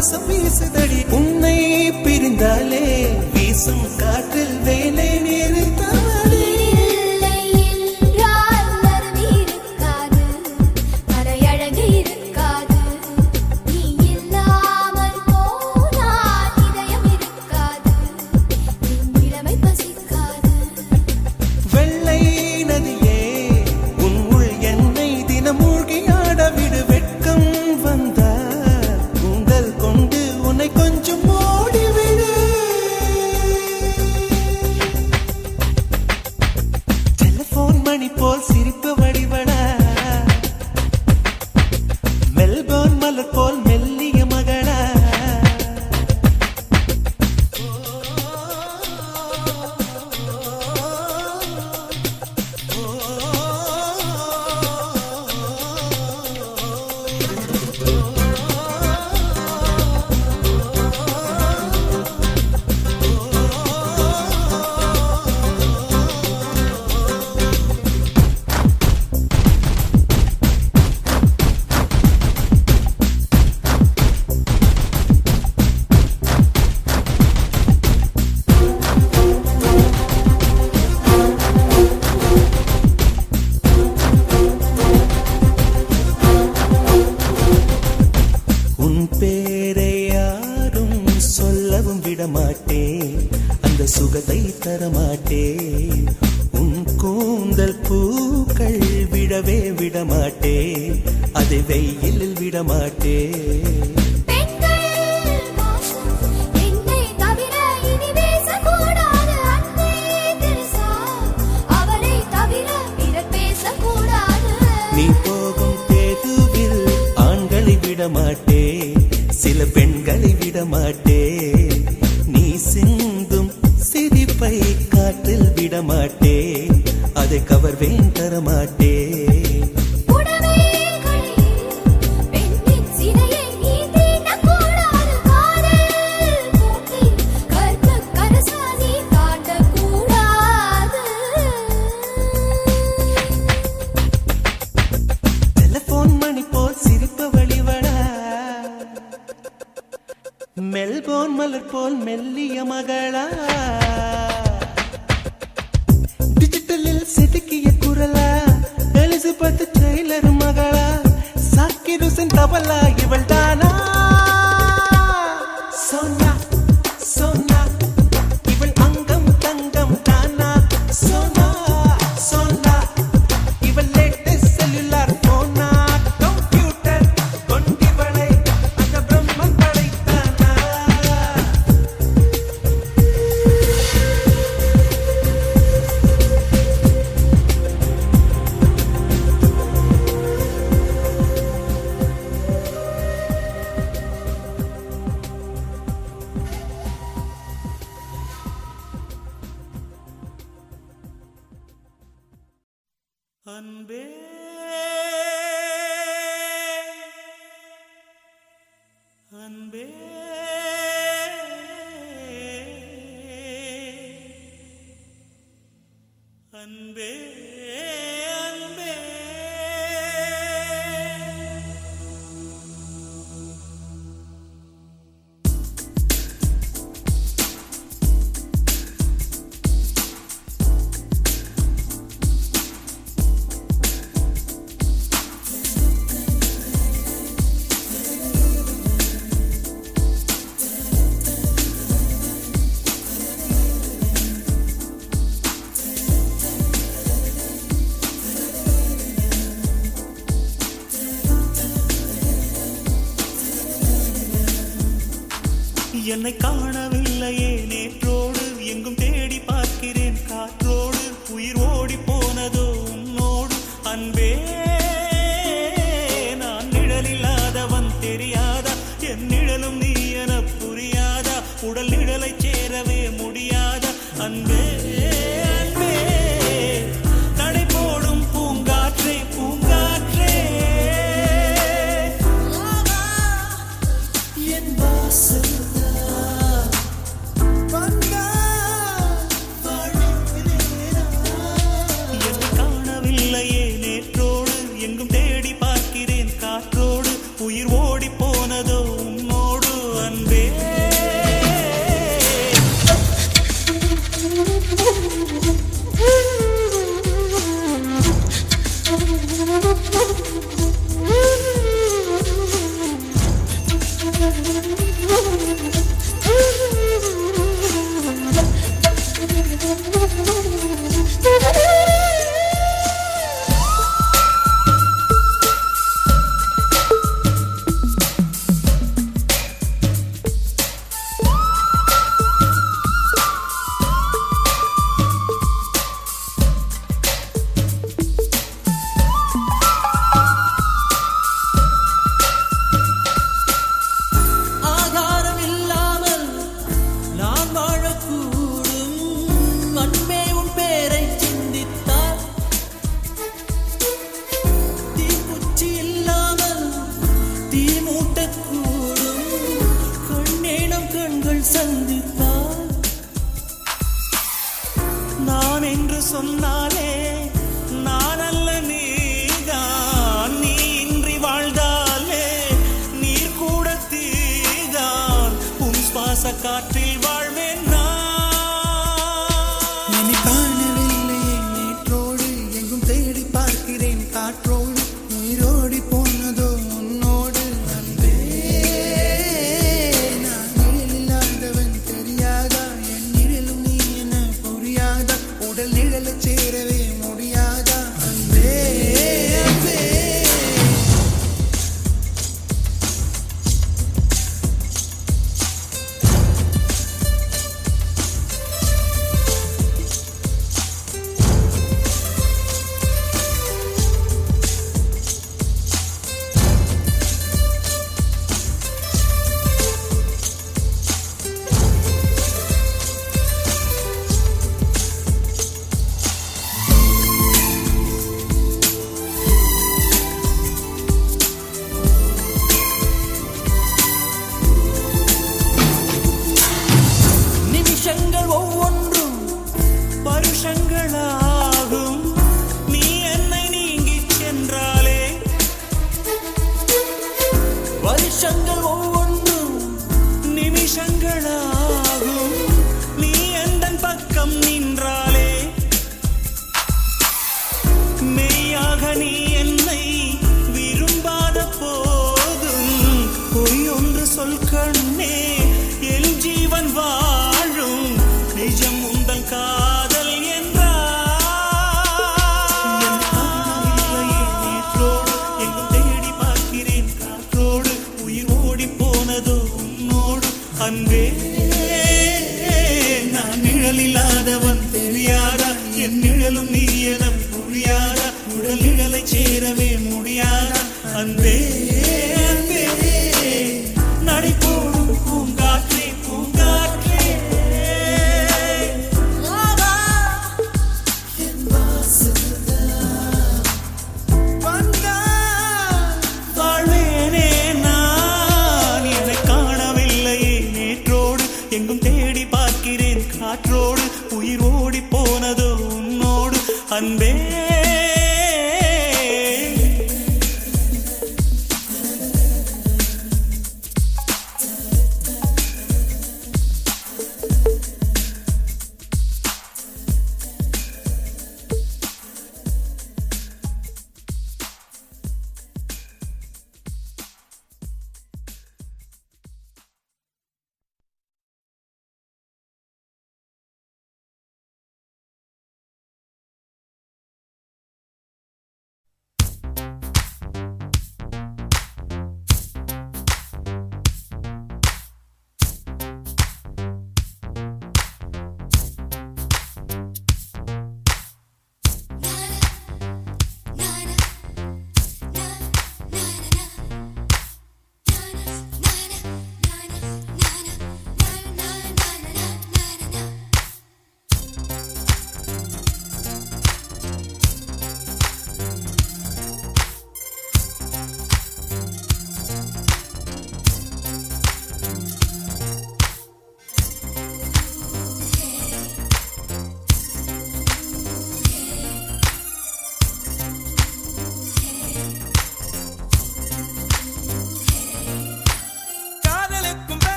வாசம் வீசுதடி உன்னை பிரிந்தாலே வீசும் காற்றில் வேலை நிறுத்தவடி போல் சிரிப்பு வடிவட மெல்போர்ன் மலர் போல் மெல்லிய மகள அந்த சுகத்தை தரமாட்டே உன் கூந்தல் பூக்கள் விடவே விடமாட்டே அதை வெயிலில் விடமாட்டே நீ போகும் தேதுவில் ஆண்களை விடமாட்டே சில பெண்களை விடமாட்டே சிந்தும் சிரிப்பை காற்றில் விடமாட்டே அதை கவர்வேன் தரமாட்டே டெலிபோன் மணி போல் சிரிப்பு வழிவட மெல்போர்ன் மலர் போல் மெல்லிய மகளா டிஜிட்டலில் செதுக்கிய குரலா எலிசபெத் டெய்லர் மகளா சாக்கிர் ஹுசைன் தபலா இவள் தானா சோனா சோனா இவள் அங்கம் தங்கம் தானா சோனா சோனா இவள் லேட்டஸ்ட் செல்லுலார் போனா கம்ப்யூட்டர் கொண்டிவளை அந்த பிரம்மன் படைத்தானா அன்பே அன்பே அன்பே அன்பே என்னை காணவில்லையே நேற்றோடு எங்கும் தேடி பார்க்கிறேன் காற்றோடு உயிர் ஓடி போனதோ உன்னோடு அன்பே நான் நிழலில்லாதவன் தெரியாதா என் நிழலும் நீ என புரியாதா உடல் நிழலை சேரவே முடியாதா அன்பே அன்பே நடை போடும் பூங்காற்றே பூங்காற்றே என் வாசல் சொன்னாலே நான் அல்ல நீதான், நீ இன்றி வாழ்ந்தாலே நீர் கூட தீதான், உன் சுவாச காற்றில் வாழ்வேன் நான். காணவில்லையே நேற்றோடு எங்கும் தேடி பார்க்கிறேன் காற்றோடு உயிரோடி போனதோ உன்னோடு அன்பே. நான் நிழல் இல்லாதவன் தெரியாதா, என் நிழலும் நீ என புரியாதா, உடல் நிழலை சேரவே முடியாதா அன்பே அன்பே. நிமிஷங்கள் ஒவ்வொன்றும் வருஷங்களாகும், நீ என்னை நீங்கிச் சென்றாலே. வருஷங்கள் ஒவ்வொன்றும் நிமிஷங்களாகும், நீ எந்தன் பக்கம் நின்றாலே. மெய்யாக நீ என்னை விரும்பாத போதும் பொய் ஒன்று சொல் கண்ணே, என் ஜீவன் வாழும் நிஜம் உந்தன் காதல் என்றார். நேற்றோடு எங்கும் தேடி பார்க்கிறேன் காற்றோடு உயிர் ஓடி போனதோ உன்னோடு அன்பே. நான் நிழல் இல்லாதவன் தெரியாதா, என் நிழலும் நீ என புரியாதா, உடல் நிழலை சேரவே முடியாதா அன்பே அன்பே. நடை போடும் பூங்காற்றே பூங்காற்றே, வாழ்வேனே நான். என்னை காணவில்லையே நேற்றோடு எங்கும் தேடி பார்க்கிறேன் காற்றோடு உயிர் ஓடி போனதோ உன்னோடு அன்பே.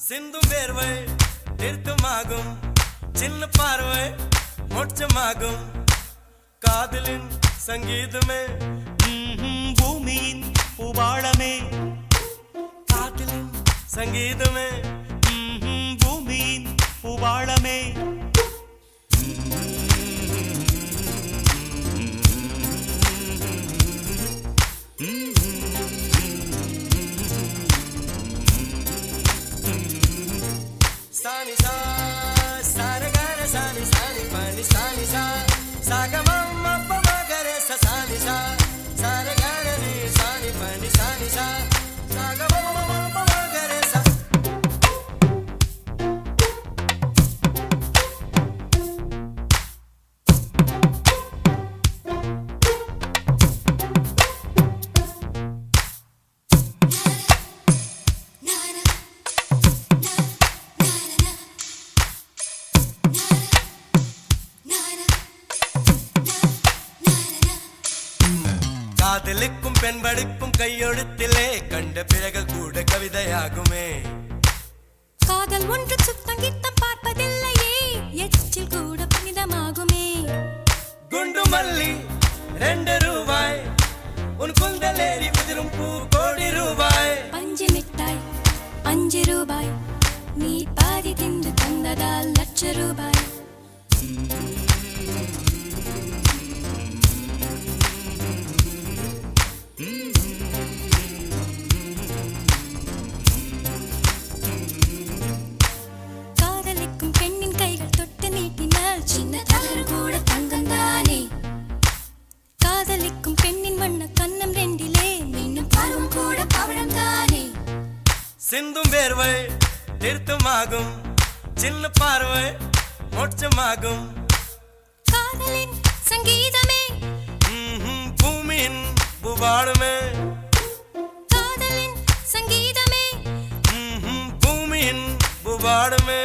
சிந்தும் வேர்வை நிறுத்தமாகும், சின்ன பார்வை மோட்சமாகும். காதலின் சங்கீதமே பூமியின் உபாளமே, காதலின் சங்கீதமே பூமியின் உபாளமே. Sani sa, sani gare sani sani pani sani sa, saga mama pama gare sa sani sa, sani gare ni sani pani sani sa, saga mama pama gare sa. அன்படுக்கும் கையெழுத்திலே கண்ட பிறகு கூட கவிதையாகுமே. காதல் ஒன்று சுத்தம் கித்தம் பார்ப்பதில்லையே, எச்சில் கூட புனிதமாகுமே. குண்டு மல்லி 2 ரூபாய், உன் குந்தலேறி உதிரும் பூ கோடி ரூபாய். பஞ்சு மிட்டாய் 5 ரூபாய், நீ பாதி தின்று தந்ததால் லட்ச ரூபாய். காதலிக்கும் பெண்ணின் கைகள் தொட்டு நீட்டினால் சின்ன தவறு கூட தங்கம்தானே. காதலிக்கும் பெண்ணின் வண்ண கண்ணம் 2 மீண்டும் பருவம் கூட பவழம்தானே. சிந்தும் வேர்வை திருத்தமாகும், சின்ன பார்வை மோட்சமாகும். காதலின் சங்கீதமே பூமியின் பூபாடுமே. காதலின் சங்கீதமே பூமியின் பூபாடுமே.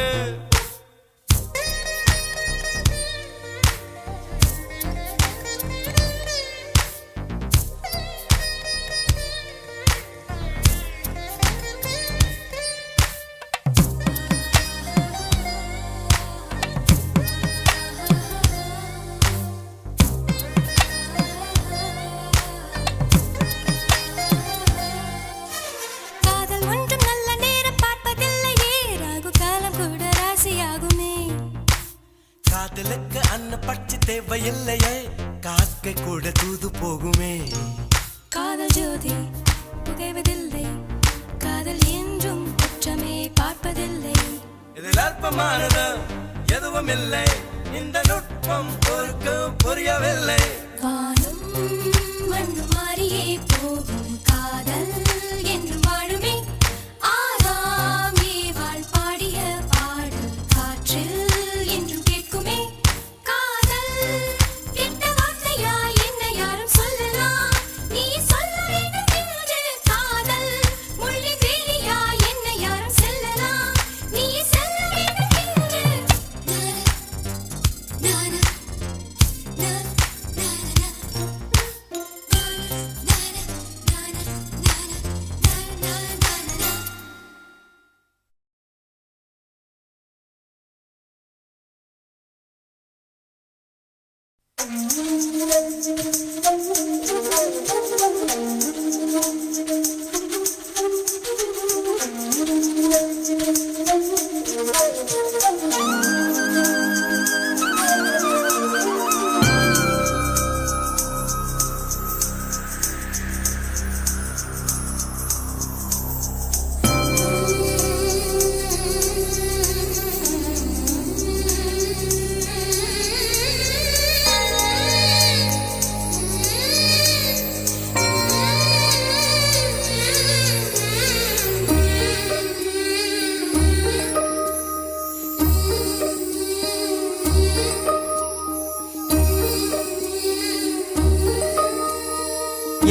காதல் ஒன்றும் நல்ல நேரம் பார்ப்பதில்லையே, ராகு காலம் கூட ராசியாகுமே. காதலுக்கு அன்ன பட்சி தேவையில்லையே, காக்கை கூட தூது போகுமே. காதல் ஜோதி புகைவதில்லை, காதல் என்றும் குற்றமே பார்ப்பதில்லை. இதில் அற்பமானது எதுவும் இல்லை, இந்த நுட்பம் ஒருக்கு புரியவில்லை. வானும் மண்ணு மாறியே போகும், காதல் என்று வாழுமே. ஆதாம் ஏவாள் பாடிய பாடல் காற்றில் என்றும் கேட்குமே. காதல் கெட்ட வார்த்தையா என்ன யாரும் சொல்லலாம், நீ சொல்ல வேண்டும் என்று. காதல் முள்ளி வேலியா என்ன யாரும் செல்லலாம், நீ செல்ல வேண்டும் என்று. நானா, நானா,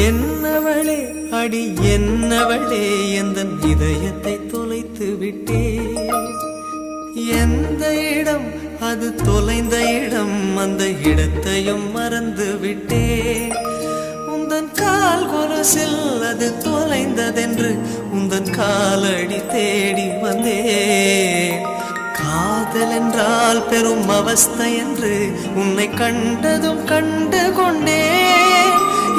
என்னவளே அடி என்னவளே எந்தன் இதயத்தை தொலைத்து விட்டே. எந்த இடம் அது தொலைந்த இடம், அந்த இடத்தையும் மறந்து விட்டே. உந்தன் கால் கொலுசில் அது தொலைந்ததென்று உந்தன் காலடி தேடி வந்தே. காதல் என்றால் பெரும் அவஸ்தை என்று உன்னை கண்டதும் கண்டு கொண்டே.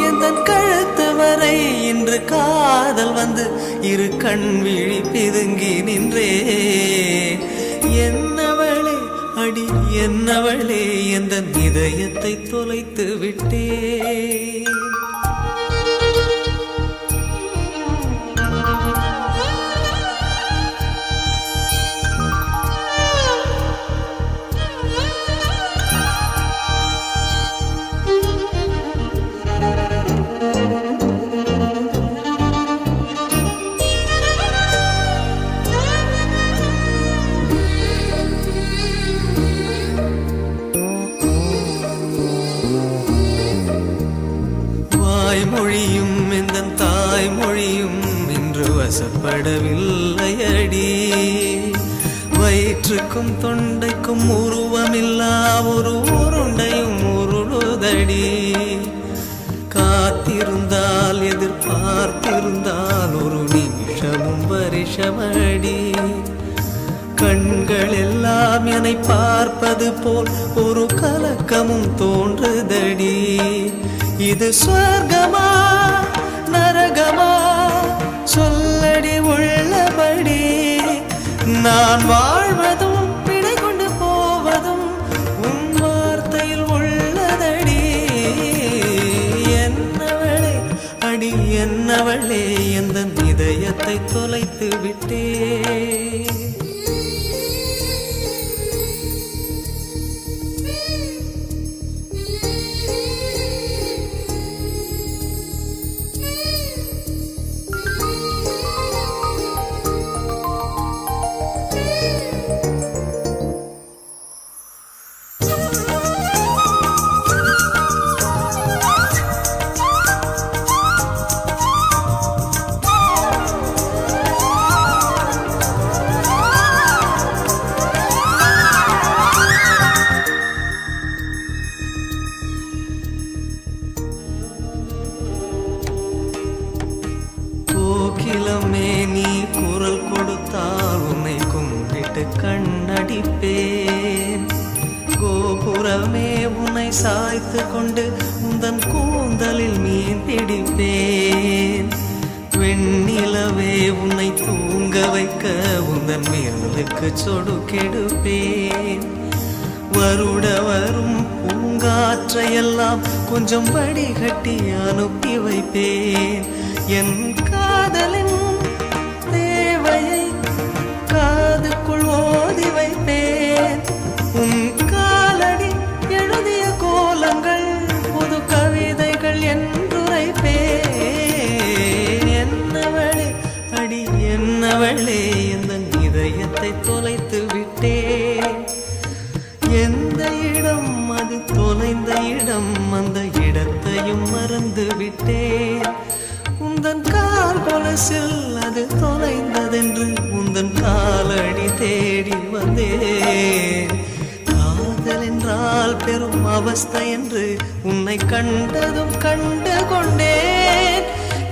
எந்தன் கழுத்து வரை இன்று காதல் வந்து இரு கண் விழி பிதுங்கி நின்றே. என்னவளே அடி என்னவளே எந்தன் இதயத்தை தொலைத்து விட்டே. மொழியும் எந்தன் தாய்மொழியும் இன்று வசப்படவில்லையடி. வயிற்றுக்கும் தொண்டைக்கும் உருவமில்லா ஒரு உருண்டையும் உருளுதடி. காத்திருந்தால் எதிர்பார்த்திருந்தால் ஒரு நிமிஷமும் வருஷமடி. கண்கள் எல்லாம் என்னை பார்ப்பது போல் ஒரு கலக்கமும் தோன்றுதடி. இது சொர்க்கமா நரகமா சொல்லடி உள்ளபடி. நான் வாழ்வதும் விடை கொண்டு போவதும் உன் வார்த்தையில் உள்ளதடி. என்னவளே அடி என்னவளே எந்த இதயத்தை தொலைத்து விட்டே. கோகிலமே நீ குரல் கொடுத்தால் உன்னை கும்பிட்டு கண்ணடிப்பேன். கோபுரமே உன்னை சாய்த்து கொண்டு உந்தன் கூந்தலில் மீன் பிடிப்பேன். வெண்ணிலவே உன்னை தூங்க வைக்க உந்தன் மேலுக்கு சொடுக்கெடுப்பேன். வருட வரும் பூங்காற்றையெல்லாம் கொஞ்சம் வடிகட்டி அனுப்பி வைப்பேன். என் காதலின் தேவையை காதுக்குள் ஓதி வைப்பேன். உன் காலடி எழுதிய கோலங்கள் புது கவிதைகள் என்றுரைப்பேன். என்னவளே அடி என்னவளே எந்த இதயத்தை தொலைத்து விட்டேன். எந்த இடம் அது தொலைந்த இடம் அந்த இடத்தையும் மறந்து விட்டேன். உந்தன் கால் கொலசில் அது தொலைந்ததென்று உந்தன் காலடி தேடி வந்தேன். காதல் என்றால் பெரும் அவஸ்தை என்று உன்னை கண்டதும் கண்டு கொண்டேன்.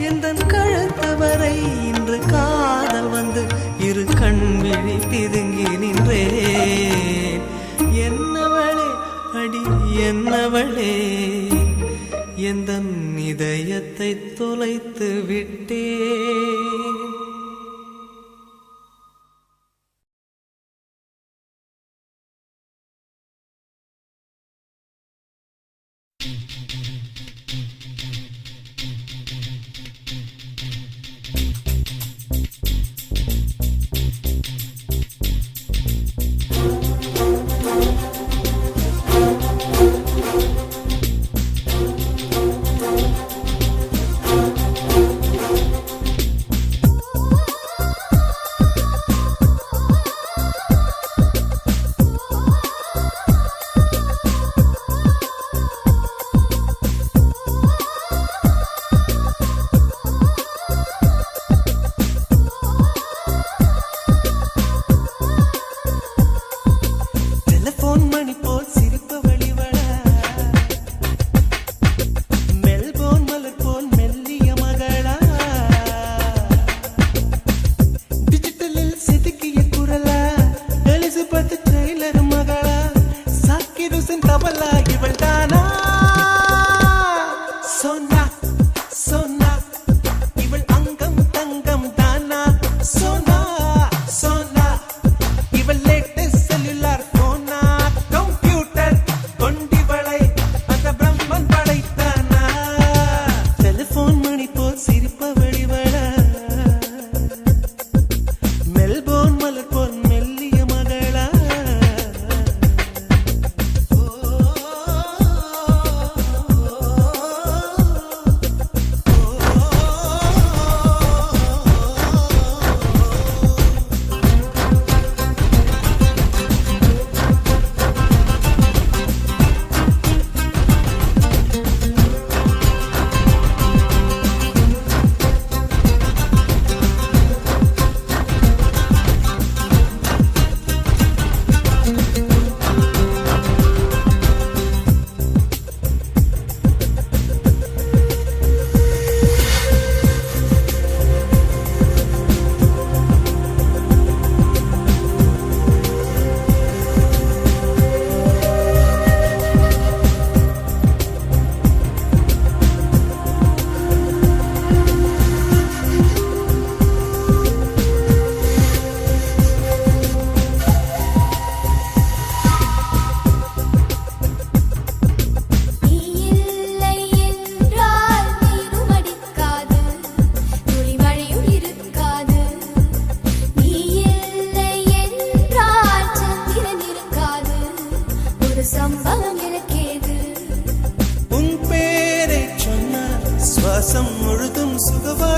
எந்தன் கழுத்து வரை இன்று காதல் வந்து இரு கண் விழி பிதுங்கி நின்றேன். என்னவளே அடி என்னவளே எந்தன் இதயத்தை தொலைத்து விட்டேன்.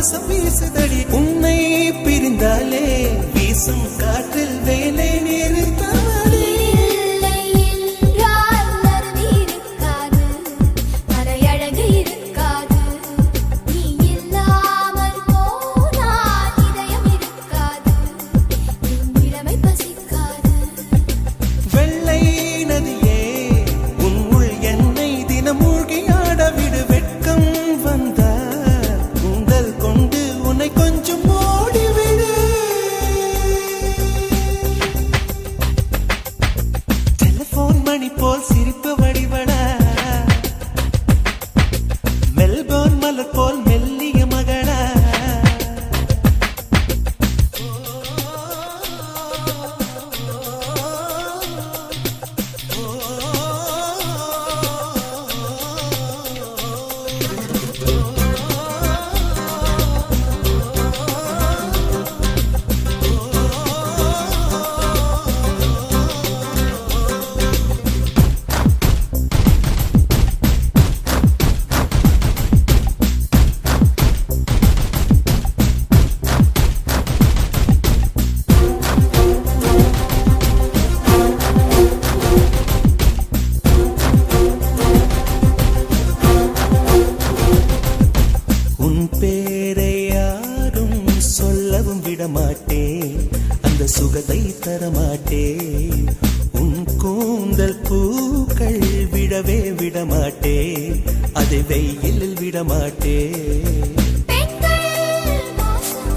வாசம் வீசுதடி உன்னை பிரிந்தாலே வீசும் காற்றில் வேலை நிறுத்தவடி இல்லை என்றால் அருவி இருக்காது, மலையழகு இருக்காது. நீ இல்லாமல் போனால் இதயம் இருக்காது, என் இளமை பசிக்காது. வெள்ளை நதியே உன் உள் என்னை தினம் மூழ்கி ஆடவிடு வெட்கம் வந்த உங்கள் கொண்டு உன்னை கொஞ்சம் ஓடிவிடு டெலிபோன் மணி போல் சிரிப்பு வடிவட மெல்போர்ன் மலர் போல் மெல்லிய மகள உன் பேரை யாரும் சொல்லவும் விடமாட்டேன், அந்த சுகத்தை தரமாட்டேன். உன் கூந்தல் பூக்கள் விடவே விடமாட்டேன், அதை வெயிலில் விடமாட்டேன். பெண்கள் மோசம்,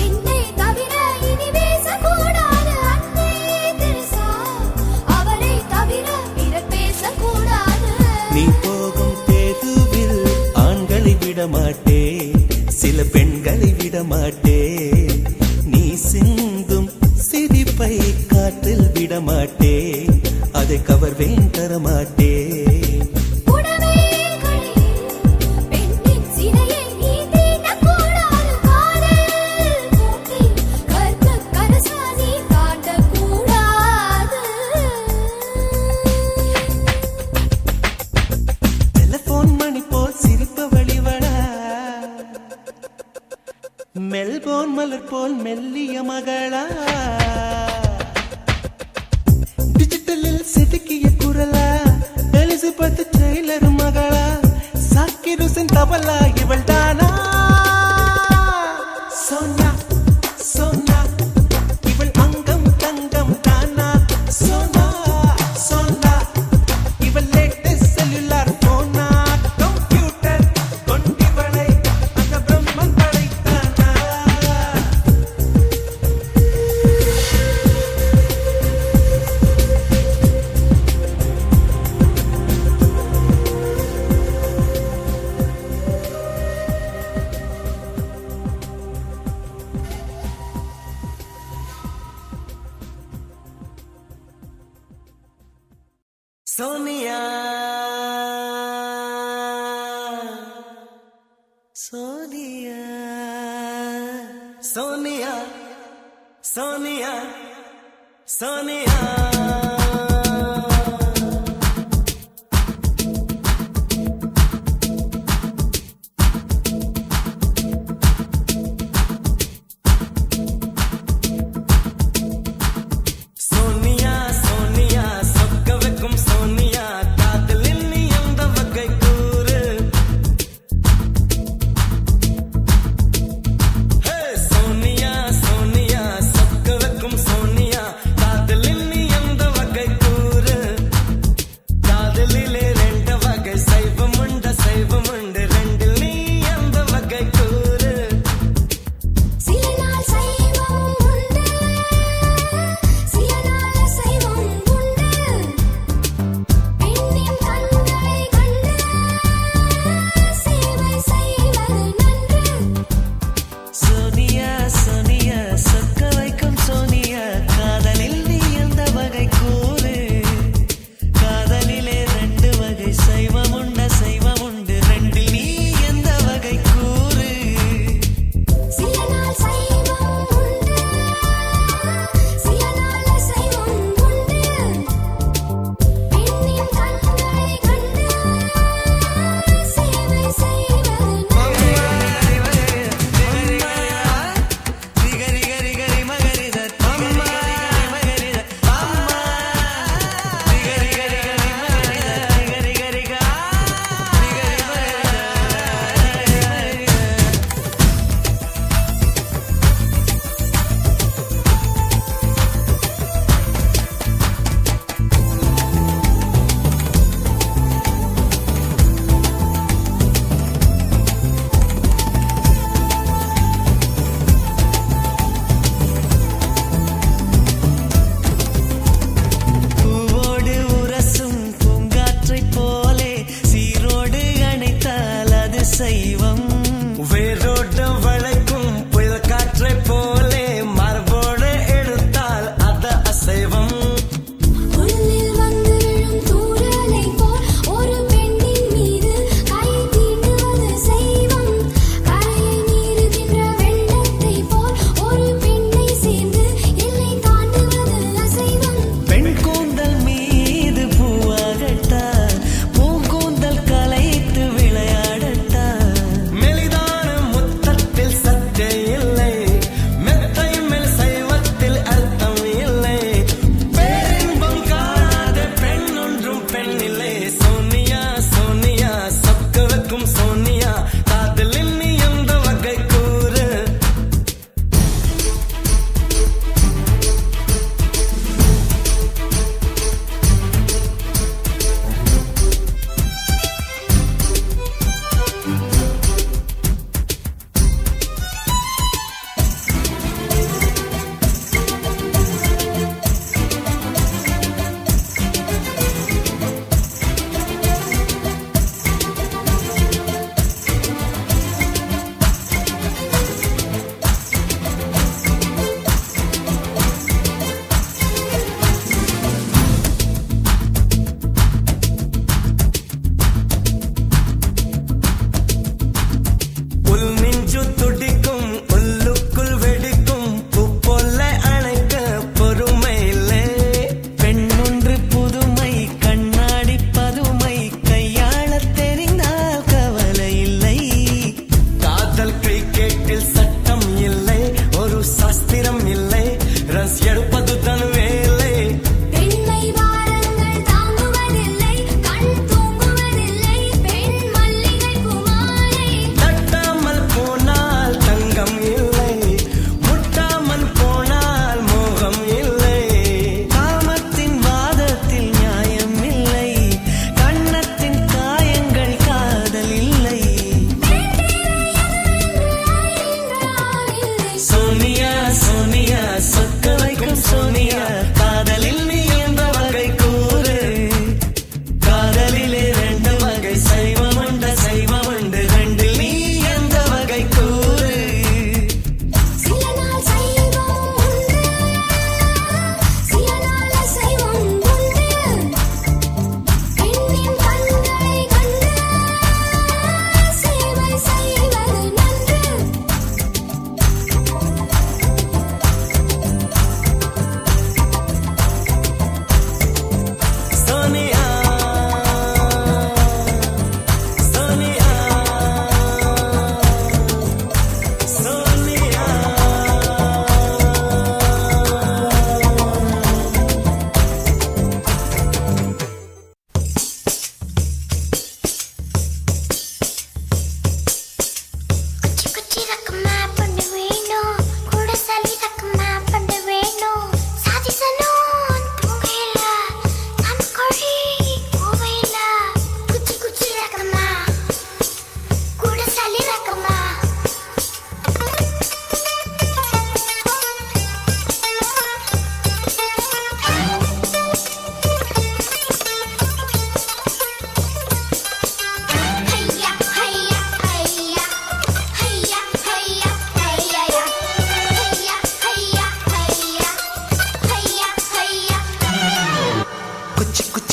என்னை தவிர இனி பேசக்கூடாது. அன்னை தெரசா, அவரை தவிர பிறர் பேசக்கூடாது. நீ போகும் தெருவில் ஆண்களை விடமாட்டேன், சில பெண்களை விடமாட்டேன். நீ சிந்தும் சிரிப்பை காற்றில் விடமாட்டேன், அதை கவர்வேன் தரமாட்டேன். புடவைகளில் பெண்ணின் சிலையை நீ தீண்டக்கூடாது. காதல் பூட்டில் கற்புக் கரசா நீ காட்டக்கூடாது. டெலிபோன் மணி போல் சிரிப்பு வழிவட மெல்போர்ன் மலர் போல் மெல்லிய மகளா டிஜிட்டலில் செதுக்கிய குரலா எலிசபெத் டெய்லர் மகளா சாக்கிர் ஹுசைன் தபலா இவள் தானா சோனா சோனா இவள் அங்கம் தங்கம் தானா சோனா சோனா இவள் லேட்டஸ்ட் செல்லுலார் போனா கம்ப்யூட்டர் கொண்டிவளை அந்த பிரம்மன் படைத்தானா சோனியா சோனியா சோனியா சோனியா சோனியா சோனியா சோனியா சொக்க வைக்கும் சோனியா காதலில் நீ எந்த வகை கூறு ஹே சோனியா சோனியா சொக்க வைக்கும் சோனியா காதலில் நீ எந்த வகை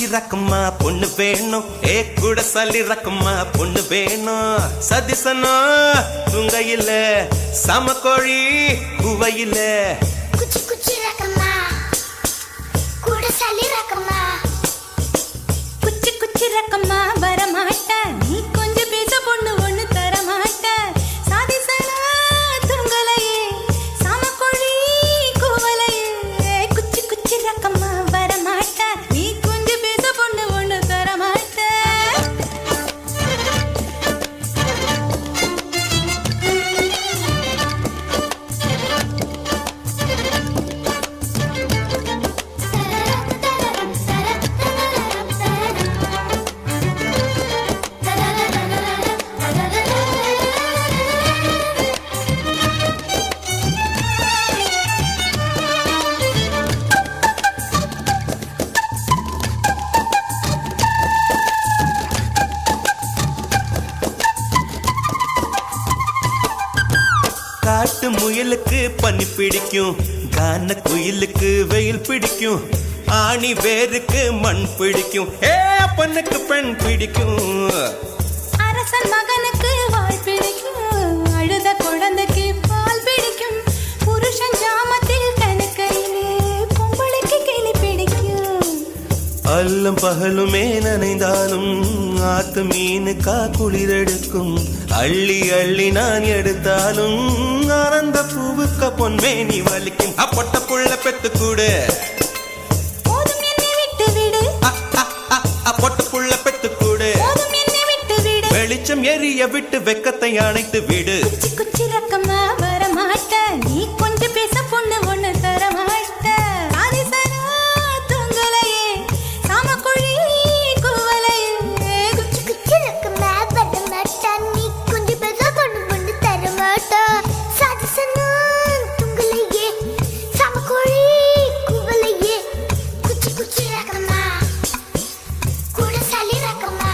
குச்சி ரக்கம்மா பொண்ணு வேணும் ஏ கூட சல்லி ரக்கம்மா பொண்ணு வேணும் சதிசனா துங்கையில சமக்கோழி குவையில குச்சி குச்சி ரக்கம்மா கூட சல்லி ரக்கம்மா குச்சி குச்சி ரக்கம்மா வரமாட்ட நீ கொஞ்சம் பேச பொண்ணு ஒண்ணு தரமாட்ட சாதிசனா துங்கலையே சாமக்கோழி கூவலையே குச்சி குச்சி ரக்கம்மா வரமாட்ட நீ கொஞ்சம் பேச பொண்ணு ஒண்ணு தரமாட்ட காட்டு முயலுக்கு பனி பிடிக்கும் கான குயிலுக்கு வெயில் பிடிக்கும் ஆணி வேருக்கு மண் பிடிக்கும் ஏ பொண்ணுக்கு பெண் பிடிக்கும் அரசன் மகனுக்கு வாய் பிடிக்கும் அழுத குழந்தைக்கு பால் பிடிக்கும் புருஷன் ஜாமத்தில் கணக்கையிலே பொம்பளைக்கு கிளி பிடிக்கும் அல்லும் பகலுமே நனைந்தாலும் ஆத்து மீனுக்கா குளிரெடுக்கும் அள்ளி அள்ளி நான் எடுத்தாலும் ஆனந்த பூவுக்க பொன்மேனி வலிக்கும் அப்பொட்ட புள்ள பெத்து கூடு போதும் என்னை விட்டு விடு அப்பொட்ட புள்ள பெத்து கூடு போதும் என்னை விட்டு விடு வெளிச்சம் எரிய விட்டு வெக்கத்தை அணைத்து விடு குச்சி குச்சி ரக்கம்மா வரமாட்ட நீ கொஞ்சம் பேச பொண்ணு ஒண்ணு தரமாட்ட ஆதிசனா துங்கலையே சாமக்கோழி கூவலையே குச்சி குச்சி ரக்கம்மா வரமாட்டா நீ கொஞ்சம் பேச பொண்ணு பொண்ணு தரமாட்டா சாதிசனா துங்கலையே சாமக்கோழி கூவலையே குச்சி குச்சி ரக்கம்மா கூட சல்லி ரக்கம்மா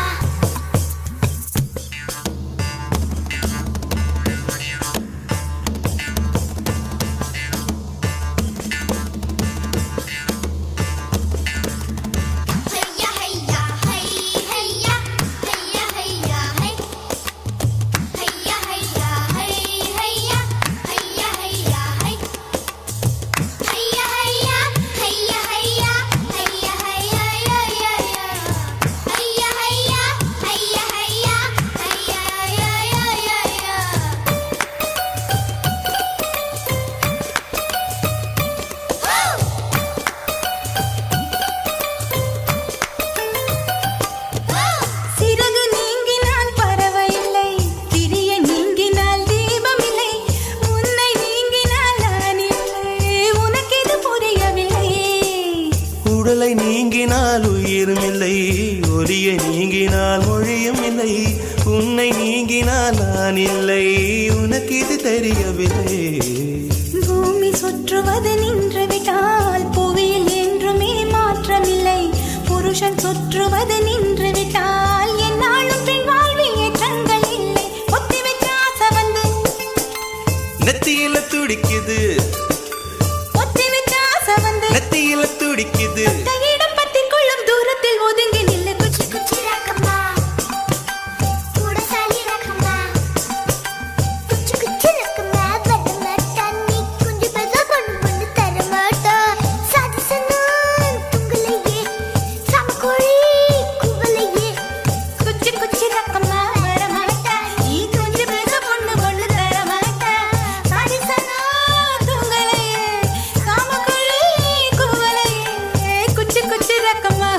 ஹையா ஹையா ஹை ஹையா ஹையா ஹையா ஹை ஹையா ஹையா ஹை ஹையா ஹையா ஹையா ஹை ஹையா ஹையா ஹையா ஹையா ஹையா ஹையா ஹையா ஹையா ஹையா ஹையா ஹையா சிறகு நீங்கினால் பறவையில்லை திரிய நீங்கினால் தீபமில்லை உன்னை நீங்கினால் நான் இல்லை உனக்கு இது புரியவில்லை உடலை நீங்கினால் உயிரும் இல்லை ஒலியை நீங்கினால் மொழியும் இல்லை உன்னை நீங்கினால் நான் இல்லை உனக்கு இது தெரியவில்லை பூமி சுற்றுவது நின்று விட்டால் புவியில் என்றுமே மாற்றமில்லை புருஷன் சுற்றுவது நின்று விட்டால் என்னாலும் பெண் வாழ்வில் ஏற்றங்கள் இல்லை ஒத்தி வச்ச ஆசை வந்து நெத்தியில துடிக்குது ஒத்தி வச்ச ஆசை வந்து நெத்தியில துடிக்குது கையிடம் பத்திக் கொள்ளும் தூரத்தில் ஒதுங்கி நில்லு குச்சி குச்சி ரக்கம்மா கூட சல்லி ரக்கம்மா குச்சி குச்சி ரக்கம்மா வரமாட்டா நீ கொஞ்சம் பேச பொண்ணு பொண்ணு தரமாட்டா சாதிசனா துங்கலையே சாமக்கோழி கூவலையே குச்சி குச்சி ரக்கம்மா வரமாட்ட நீ கொஞ்சம் பேச பொண்ணு பொண்ணு தரமாட்ட சாதிசனா துங்கலையே சாமக்கோழி கூவலையே குச்சி குச்சி ரக்கம்மா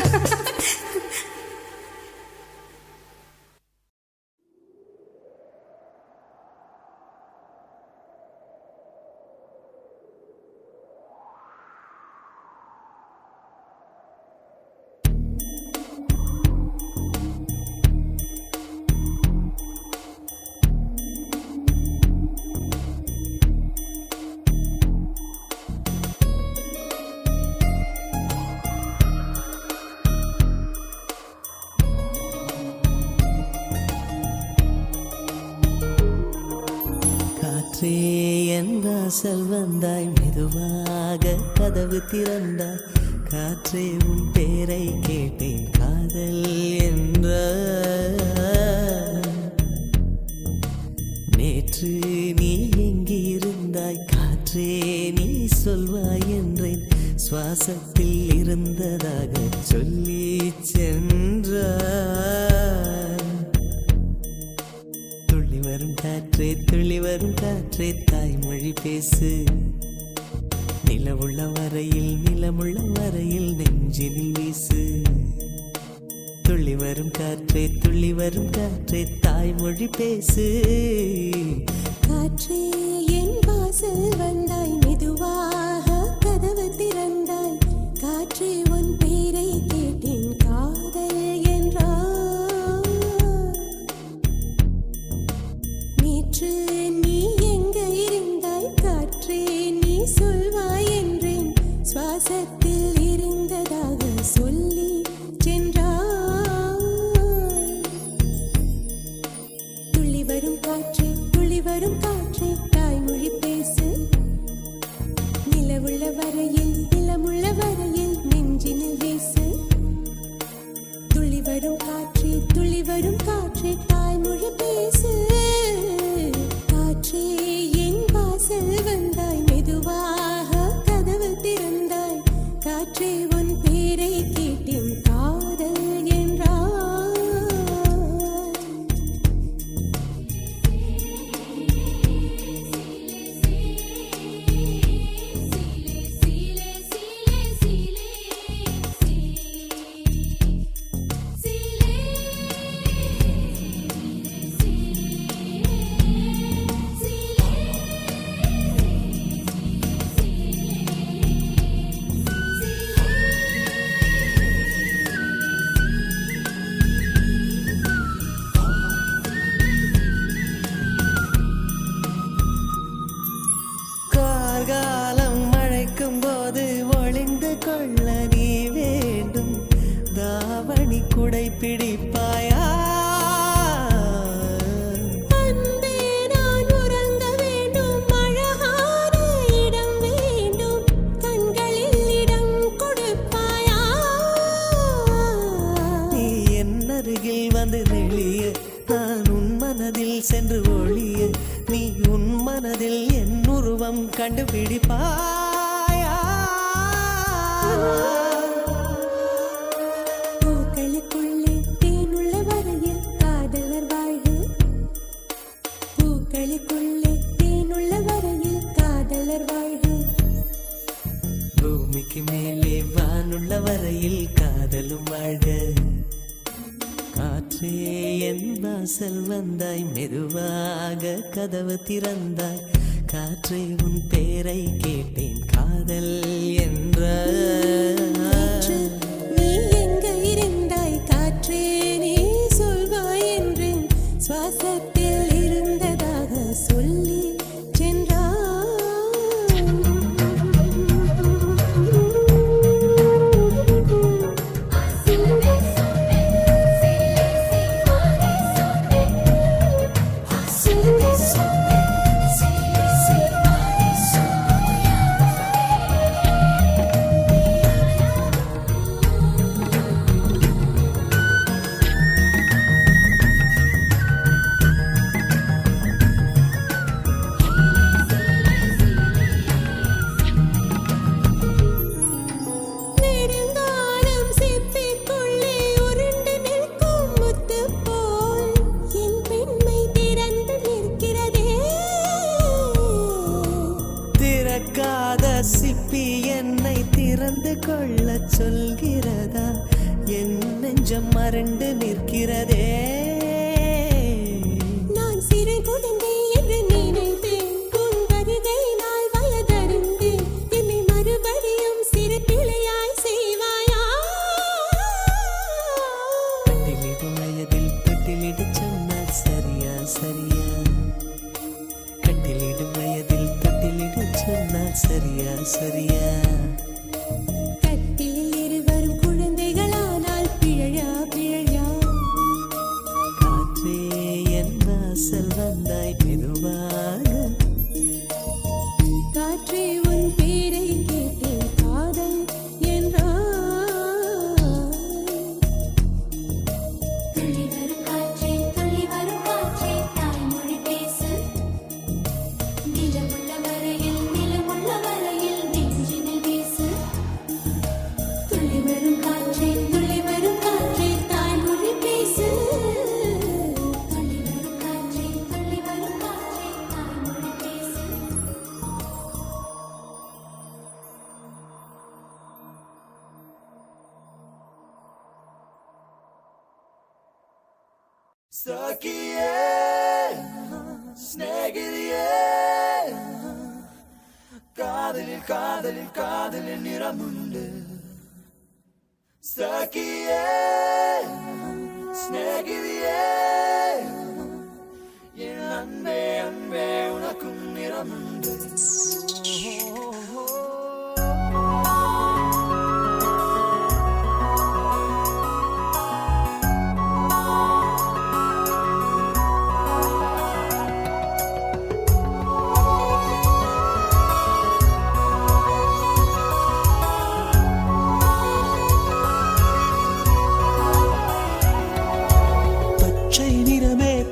காற்றே என் வாசல் வந்தாய் மெதுவாக கதவு திறந்தாய் காற்றே உன் பேரை கேட்டேன் காதல் என்ற நேற்று நீ எங்கிருந்தாய் காற்றே நீ சொல்வாய் என்றேன் சுவாசத்தில் இருந்ததாக சொல்லி சென்றாய் துள்ளி வரும் காற்றே தாய்மொழி பேசு நிலவுள்ள வரையில் நிலமுள்ள வரையில் நெஞ்சினில் வீசு துள்ளி வரும் காற்றே தாய்மொழி பேசு காற்றே என் வாசல் வந்தாய் மெதுவாக கதவு திறந்தாய் காற்றே உன் பேரை கேட்டேன் காதல் என்றாய் நேற்று நீ எங்க இருந்தாய் காற்றே நீ சொல்வாய் என்றேன் சுவாசத்தில் இருந்ததாக சொல்லி சென்றாய் துள்ளி வரும் காற்றே தாய்மொழி பேசு நிலவுள்ள வரையில் நிலமுள்ள வரையில் நெஞ்சினில் வீசு துள்ளி வரும் காற்றே தாய்மொழி பேசு காற்றே என் வாசல் வந்தாய் மெதுவாக கதவு திறந்தாய் காற்றே உன் பேரை கேட்டேன் காதல் என்றாய் கார்காலம் மழைக்கும் போது ஒளிந்து கொள்ள நீ வேண்டும் தாவணி குடை பிடிப்பாயா அன்பே நான் உறங்க வேண்டும் அழகான இடம் வேண்டும் கண்களில் இடம் கொடுப்பாயா நீ என் அருகில் வந்து நெளிய நான் உன் மனதில் சென்று ஒளிய நீ உன் மனதில் என் உருவம் கண்டுபிடிப்பாயா பூக்களுக்குள்ளே தேனுள்ள வரையில் காதலர் வாழ்வு பூக்களுக்குள்ளே தேனுள்ள வரையில் காதலர் வாழ்வு பூமிக்கு மேலே வானுள்ள வரையில் காதலும் வாழ்க காற்றே என் வாசல் வந்தாய் மெதுவாக கதவு திறந்தாய் காற்றே உன் பேரை கேட்டேன் காதல் என்ற காற்று, நீ எங்க இருந்தாய் காற்றே நீ சொல்வாய் என்றேன் சுவாசத்தில் இருந்ததாக சொல்லி நெடுங்காலம் சிப்பிக்குள்ளே உருண்டு நிற்கும் முத்து போல் என் பெண்மை திறந்து நிற்கிறதே திறக்காத சிப்பி என்னை திறந்து கொள்ள சொல்கிறதா என் நெஞ்சம் மறண்டு நிற்கிறதே நான் சிறு குழந்தை என்று நினைத்தேன் உன் வருகையினால் வயதறிந்தேன் என்னை மறுபடியும் சிறு பிள்ளையாய் செய்வாயா பட்டிலிடு வயதில் தொட்டிலிடு சொன்னால் சரியா சரியா கட்டிலிடு வயதில் தொட்டிலிடு சொன்னால் சரியா சரியா கட்டிலில் இருவரும் குழந்தைகளானால் பிழையா பிழையா சகியே ஸ்நேகிதியே காதலில் காதலில் காதலில் நிறமுண்டு சகியே ஸ்நேகிதியே என் அன்பே அன்பே உனக்கும் நிறமுண்டு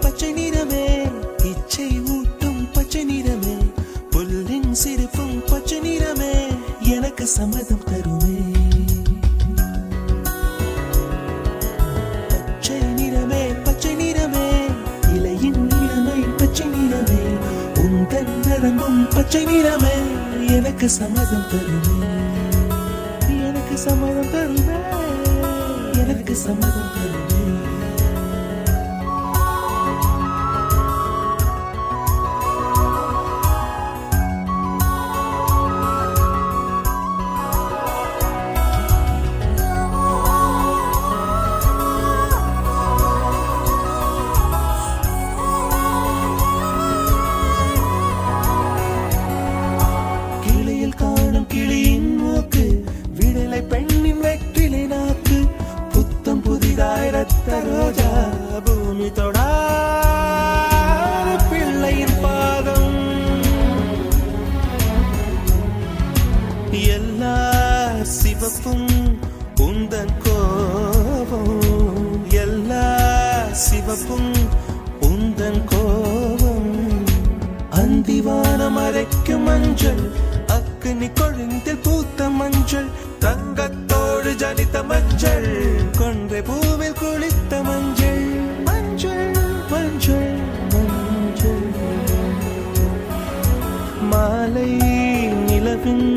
பச்சை நிறமே இச்சை ஊட்டும் பச்சை நிறமே புல்லின் சிரிப்பும் பச்சை நிறமே எனக்கு சம்மதம் தருமே பச்சை நிறமே இலையின் நிறமை பச்சை நிறமே உந்தன் நரம்பும் பச்சை நிறமே எனக்கு சம்மதம் தருமே எனக்கு சம்மதம் தருமே எனக்கு சம்மதம் தருமே கிளியின் மூக்கு விடலை பெண்ணின் வெற்றிலை நாக்கு புத்தம் புதிதாய் ரத்த ரோஜா பூமி தொடா பிள்ளையின் பாதம் எல்லா சிவப்பும் உந்தன் கோபம் எல்லா சிவப்பும் உந்தன் கோபம் அந்திவானம் அரைக்கும் மஞ்சள் அக்னி கொழுந்தில் பூத்த மஞ்சள் தங்கத்தோடு ஜனித்த மஞ்சள் கொன்றை பூவில் குளித்த மஞ்சள் மஞ்சள் மஞ்சள் மஞ்சள் மாலை நிலவின்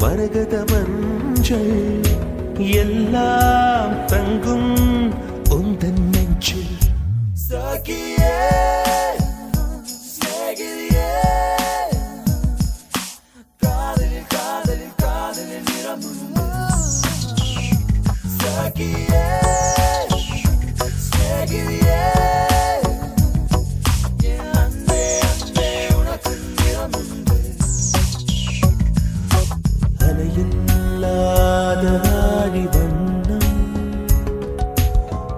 மரகத மஞ்சள் எல்லாம் தங்கும் உந்தன் நெஞ்சில் சகியே ஸ்நேகிதியே சகியே ஸ்நேகிதியே என் அன்பே அன்பே உனக்கு நிறமுண்டு அலையில்லாத ஆடி வண்ணம்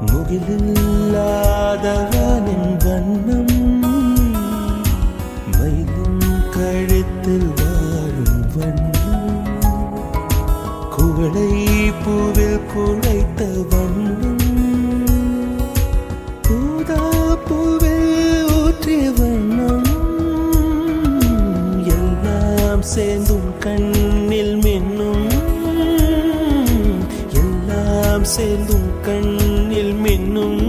முகிலில்லாத வானின் வண்ணம் மயிலின் கழுத்தில் வாழும் வண்ணம் குவளை பூவில் குழைத்த வண்ணம் பூதா பூவில் ஊற்றிய வண்ணம் எல்லாம் சேர்ந்தும் கண்ணில் மின்னும் எல்லாம் சேர்ந்தும் கண்ணில் மின்னும்